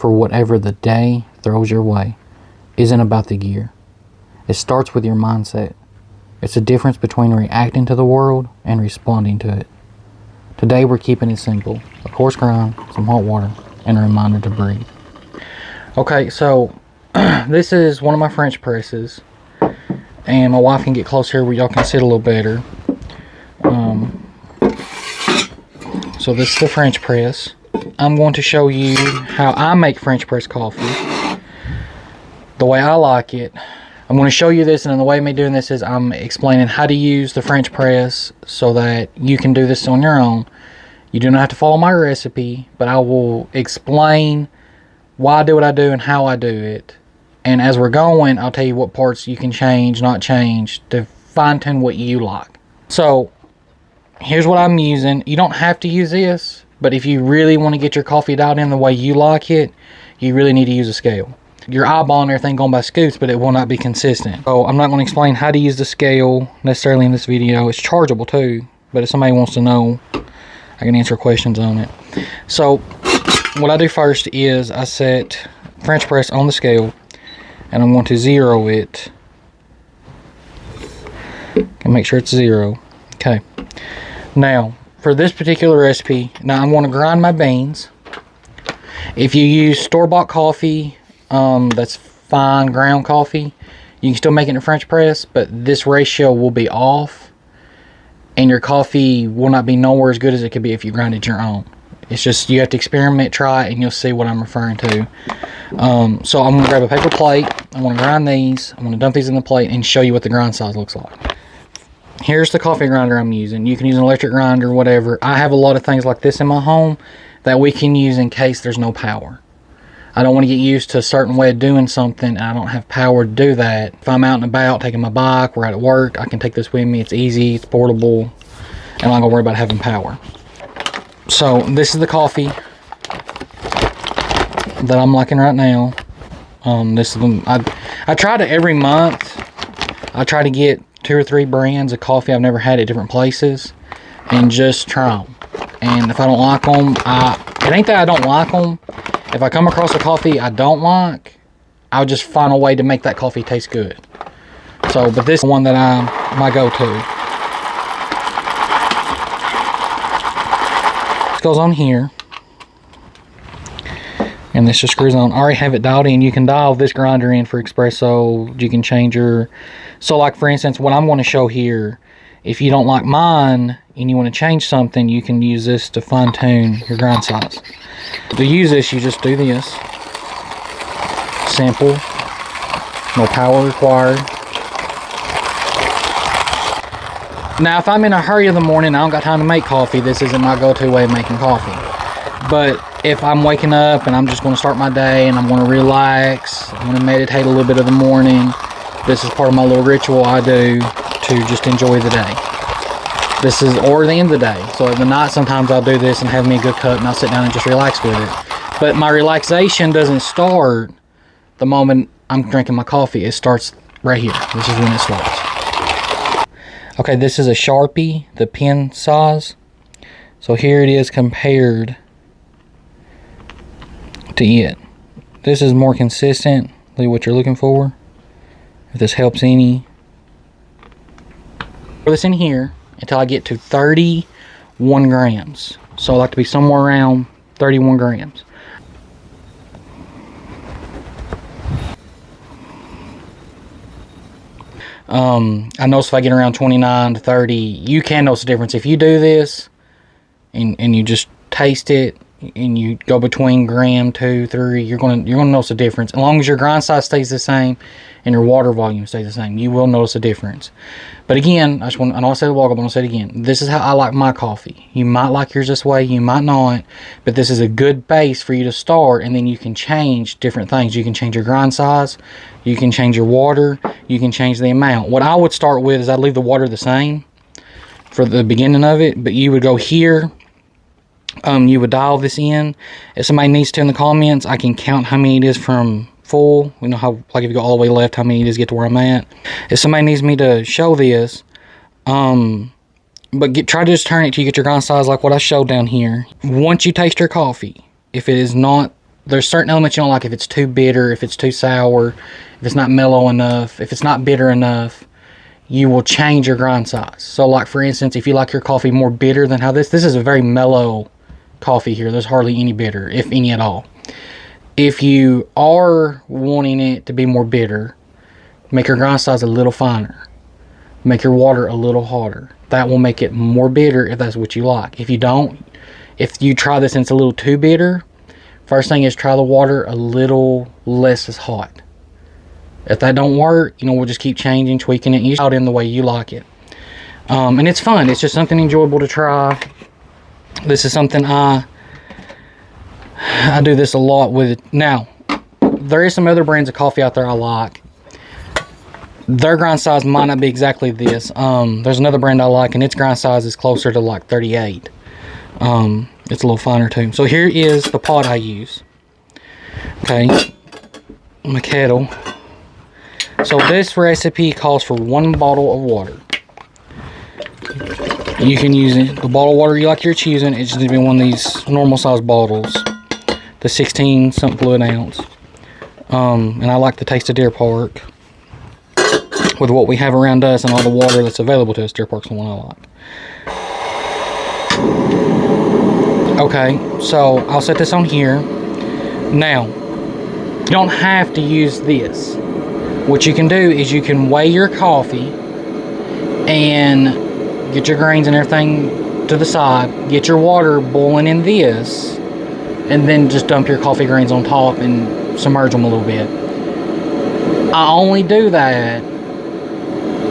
for whatever the day throws your way isn't about the gear. It starts with your mindset. It's the difference between reacting to the world and responding to it. Today we're keeping it simple. A coarse grind, some hot water, and a reminder to breathe. Okay, so this is one of my French presses. And my wife can get close here where y'all can see it a little better. So this is the French press. I'm going to show you how I make French press coffee. The way I like it. I'm going to show you this, and the way me doing this is I'm explaining how to use the French press so that you can do this on your own. You do not have to follow my recipe, but I will explain why I do what I do and how I do it. And as we're going, I'll tell you what parts you can change, not change, to fine-tune what you like. So, here's what I'm using. You don't have to use this, but if you really want to get your coffee dialed in the way you like it, you really need to use a scale. You're eyeballing everything going by scoops, but it will not be consistent. So, I'm not going to explain how to use the scale necessarily in this video. It's chargeable too, but if somebody wants to know, I can answer questions on it. So, what I do first is I set French press on the scale, and I'm going to zero it and make sure it's 0. Okay. Now, for this particular recipe, now I'm going to grind my beans. If you use store-bought coffee, that's fine ground coffee, you can still make it in a French press, but this ratio will be off, and your coffee will not be nowhere as good as it could be if you grind it your own. It's just, you have to experiment, try it, and you'll see what I'm referring to. So I'm going to grab a paper plate. I'm going to grind these. I'm going to dump these in the plate and show you what the grind size looks like. Here's the coffee grinder I'm using. You can use an electric grinder, whatever. I have a lot of things like this in my home that we can use in case there's no power. I don't want to get used to a certain way of doing something and I don't have power to do that. If I'm out and about taking my bike, we're out at work, I can take this with me. It's easy, it's portable, and I'm not going to worry about having power. So this is the coffee that I'm liking right now. This is I try to every month. I try to get 2 or 3 brands of coffee I've never had at different places, and just try them. And if I don't like them, it ain't that I don't like them. If I come across a coffee I don't like, I'll just find a way to make that coffee taste good. So, but this is one that my go-to. Goes on here, and this just screws on. I already have it dialed in. You can dial this grinder in for espresso. You can change your, so like for instance, what I'm going to show here, if you don't like mine and you want to change something, you can use this to fine tune your grind size. To use this, you just do this. Simple, no power required. Now, if I'm in a hurry in the morning, I don't got time to make coffee, this isn't my go-to way of making coffee. But if I'm waking up and I'm just going to start my day and I'm going to relax, I'm going to meditate a little bit of the morning, this is part of my little ritual I do to just enjoy the day. This is, or the end of the day. So at the night, sometimes I'll do this and have me a good cup and I'll sit down and just relax with it. But my relaxation doesn't start the moment I'm drinking my coffee. It starts right here. This is when it starts. Okay, this is a Sharpie, the pen size. So here it is compared to it. This is more consistently what you're looking for. If this helps any. Put this in here until I get to 31 grams. So I like to be somewhere around 31 grams. I notice if I get around 29 to 30, you can notice the difference. If you do this and you just taste it and you go between gram, 2, 3, you're gonna notice a difference. As long as your grind size stays the same and your water volume stays the same, you will notice a difference. But again, I know I said it a while ago, but I'll say it again. This is how I like my coffee. You might like yours this way, you might not, but this is a good base for you to start, and then you can change different things. You can change your grind size, you can change your water, you can change the amount. What I would start with is I'd leave the water the same for the beginning of it, but you would go here, you would dial this in. If somebody needs to in the comments, I can count how many it is from full. We know how, like if you go all the way left, how many it is to get to where I'm at. If somebody needs me to show this, but try to just turn it till you get your grind size like what I showed down here. Once you taste your coffee, if it is not there's certain elements you don't like. If it's too bitter, if it's too sour, if it's not mellow enough, if it's not bitter enough, you will change your grind size. So like for instance, if you like your coffee more bitter than how this is a very mellow coffee here. There's hardly any bitter, if any at all. If you are wanting it to be more bitter, make your grind size a little finer. Make your water a little hotter. That will make it more bitter if that's what you like. If you don't, if you try this and it's a little too bitter, first thing is try the water a little less as hot. If that don't work, you know, we'll just keep changing, tweaking it, and you out in the way you like it. And it's fun. It's just something enjoyable to try. This is something I do this a lot with. Now, there is some other brands of coffee out there I like. Their grind size might not be exactly this. There's another brand I like, and its grind size is closer to like 38. It's a little finer too. So here is the pot I use. Okay, my kettle. So this recipe calls for 1 bottle of water. You can use it, the bottle of water you like you're choosing. It's just gonna be one of these normal size bottles, the 16 something fluid ounce. And I like the taste of Deer Park. With what we have around us and all the water that's available to us, Deer Park's the one I like. Okay, so I'll set this on here. Now, you don't have to use this. What you can do is you can weigh your coffee and get your grains and everything to the side, get your water boiling in this, and then just dump your coffee grains on top and submerge them a little bit. I only do that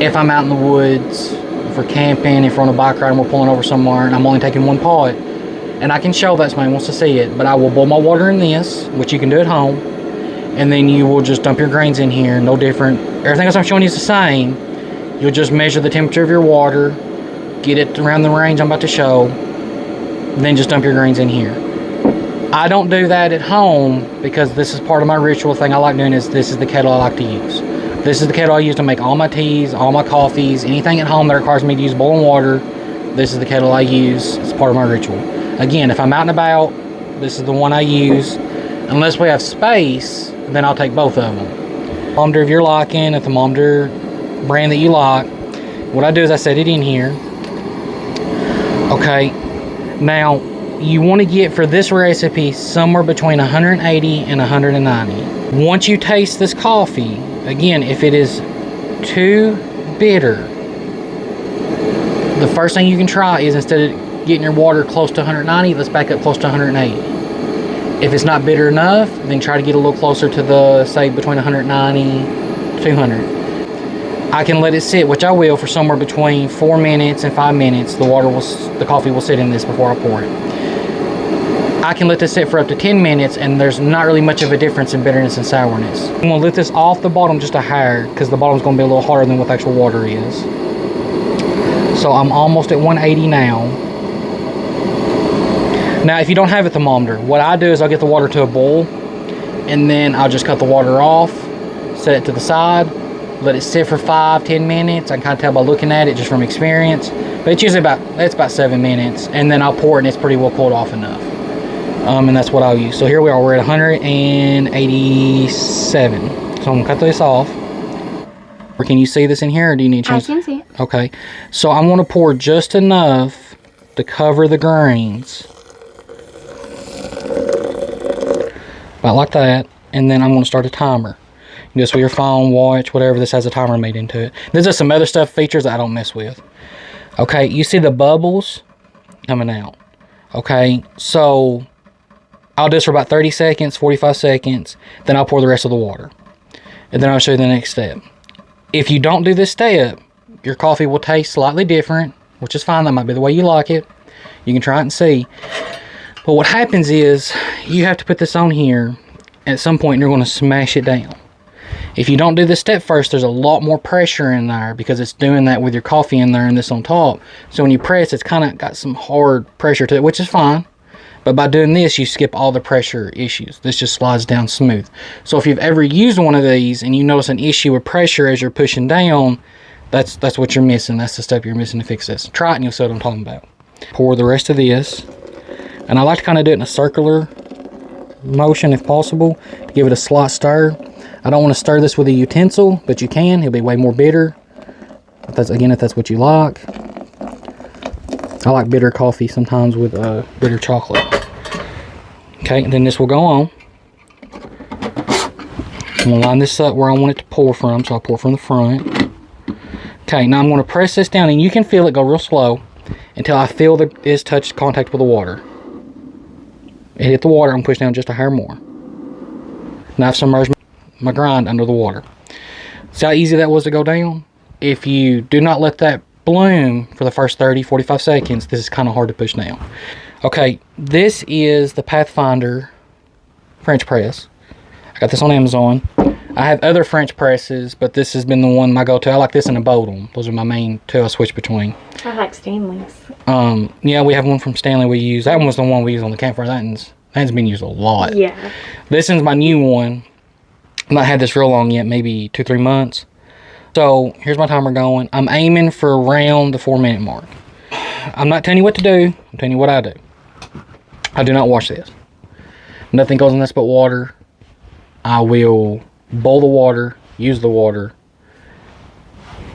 if I'm out in the woods, if we're camping, if we're on a bike ride and we're pulling over somewhere and I'm only taking 1 pot. And I can show that somebody wants to see it, but I will boil my water in this, which you can do at home, and then you will just dump your grains in here, no different. Everything else I'm showing you is the same. You'll just measure the temperature of your water, get it around the range I'm about to show, then just dump your grains in here. I don't do that at home because this is part of my ritual thing I like doing. Is this is the kettle I like to use. This is the kettle I use to make all my teas, all my coffees, anything at home that requires me to use boiling water. This is the kettle I use. It's part of my ritual. Again, if I'm out and about, this is the one I use. Unless we have space, then I'll take both of them. Thermometer of your liking, a thermometer brand that you like. What I do is I set it in here. Okay, now you want to get for this recipe somewhere between 180 and 190. Once you taste this coffee, again, if it is too bitter, the first thing you can try is, instead of getting your water close to 190, let's back up close to 180. If it's not bitter enough, then try to get a little closer to the, say, between 190 200. I can let it sit, which I will, for somewhere between 4 minutes and 5 minutes. The coffee will sit in this before I pour it. I can let this sit for up to 10 minutes, and there's not really much of a difference in bitterness and sourness. I'm going to lift this off the bottom just a hair, because the bottom's going to be a little hotter than what the actual water is. So I'm almost at 180 now. Now, if you don't have a thermometer, what I do is I'll get the water to a boil, and then I'll just cut the water off, set it to the side, let it sit for 5-10 minutes. I can kind of tell by looking at it just from experience. But it's usually about 7 minutes. And then I'll pour it and it's pretty well cooled off enough. And that's what I'll use. So here we are, we're at 187. So I'm gonna cut this off. Or can you see this in here, or do you need to change? I can see it. Okay. So I'm gonna pour just enough to cover the grains. About like that. And then I'm gonna start a timer. Just with your phone, watch, whatever. This has a timer made into it. There's just some other features I don't mess with. Okay, you see the bubbles coming out. Okay, so I'll do this for about 30 seconds, 45 seconds. Then I'll pour the rest of the water. And then I'll show you the next step. If you don't do this step, your coffee will taste slightly different, which is fine. That might be the way you like it. You can try it and see. But what happens is, you have to put this on here. At some point, you're going to smash it down. If you don't do this step first, there's a lot more pressure in there because it's doing that with your coffee in there and this on top. So when you press, it's kind of got some hard pressure to it, which is fine. But by doing this, you skip all the pressure issues. This just slides down smooth. So if you've ever used one of these and you notice an issue with pressure as you're pushing down, that's what you're missing. That's the step you're missing to fix this. Try it and you'll see what I'm talking about. Pour the rest of this. And I like to kind of do it in a circular motion if possible to give it a slight stir. I don't want to stir this with a utensil, but you can. It'll be way more bitter. If that's what you like. I like bitter coffee sometimes with bitter chocolate. Okay, and then this will go on. I'm going to line this up where I want it to pour from, so I'll pour from the front. Okay, now I'm going to press this down, and you can feel it go real slow until I feel it's touched contact with the water. It hit the water, I'm going to push down just a hair more. Now I've submerged my grind under the water. See how easy that was to go down? If you do not let that bloom for the first 30-45 seconds, this is kind of hard to push down. Okay, this is the Pathfinder French press. I got this on Amazon. I have other French presses, but this has been the one my go-to. I like this and a Bodum. Those are my main two I switch between. I like Stanley's. Yeah, we have one from Stanley we use. That one was the one we use on the campfire. That's been used a lot. Yeah. This is my new one. I've not had this real long yet, maybe 2-3 months. So here's my timer going. I'm aiming for around the 4-minute mark. I'm not telling you what to do. I'm telling you what I do. I do not wash this. Nothing goes in this but water. I will boil the water, use the water,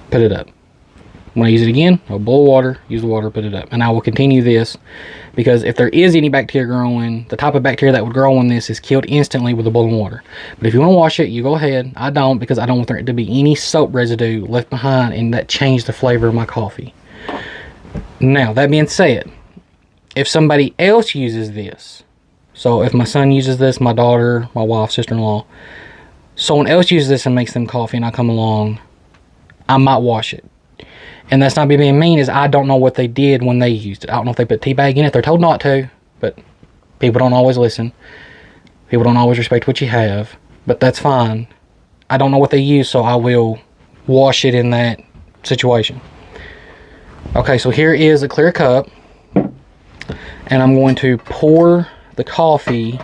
put it up. When I use it again, I'll boil water, use the water, put it up. And I will continue this because if there is any bacteria growing, the type of bacteria that would grow on this is killed instantly with the boiling water. But if you want to wash it, you go ahead. I don't, because I don't want there to be any soap residue left behind and that change the flavor of my coffee. Now, that being said, if somebody else uses this, so if my son uses this, my daughter, my wife, sister-in-law, someone else uses this and makes them coffee and I come along, I might wash it. And that's not me being mean, is I don't know what they did when they used it. I don't know if they put tea bag in it. They're told not to, but people don't always listen. People don't always respect what you have, but that's fine. I don't know what they use, so I will wash it in that situation. Okay, so here is a clear cup, and I'm going to pour the coffee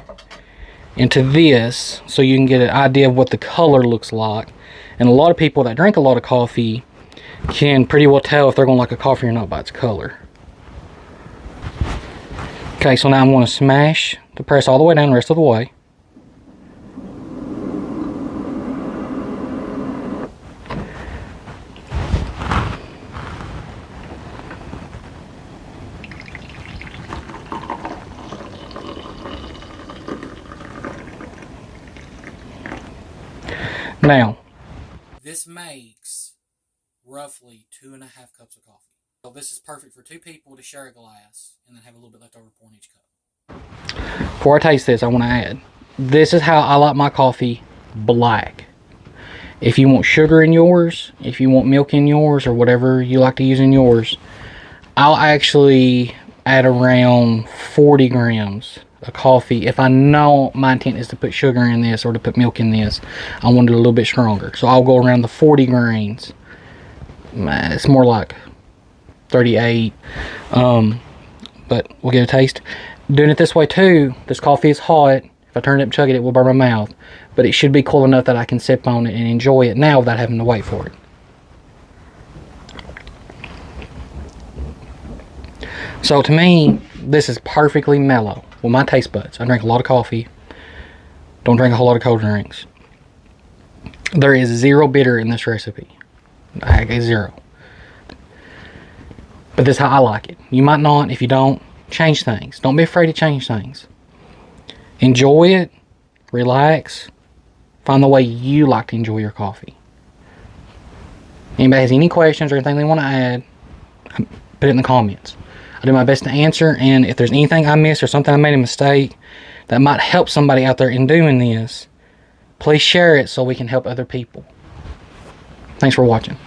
into this so you can get an idea of what the color looks like. And a lot of people that drink a lot of coffee can pretty well tell if they're going to like a coffee or not by its color. Okay, so now I'm going to smash the press all the way down the rest of the way. Now, this makes roughly 2.5 cups of coffee. So this is perfect for 2 people to share a glass and then have a little bit left over pour in each cup. Before I taste this, I want to add, this is how I like my coffee black. If you want sugar in yours, if you want milk in yours, or whatever you like to use in yours, I'll actually add around 40 grams of coffee. If I know my intent is to put sugar in this or to put milk in this, I want it a little bit stronger. So I'll go around the 40 grains. It's more like 38, but we'll get a taste. Doing it this way too, this coffee is hot. If I turn it up and chug it, it will burn my mouth, but it should be cool enough that I can sip on it and enjoy it now without having to wait for it. So to me, this is perfectly mellow with my taste buds. I drink a lot of coffee, don't drink a whole lot of cold drinks. There is 0 bitter in this recipe. I get 0. But this is how I like it. You might not. If you don't, change things. Don't be afraid to change things. Enjoy it. Relax. Find the way you like to enjoy your coffee. Anybody has any questions or anything they want to add, put it in the comments. I'll do my best to answer, and if there's anything I missed or something I made a mistake that might help somebody out there in doing this, please share it so we can help other people. Thanks for watching.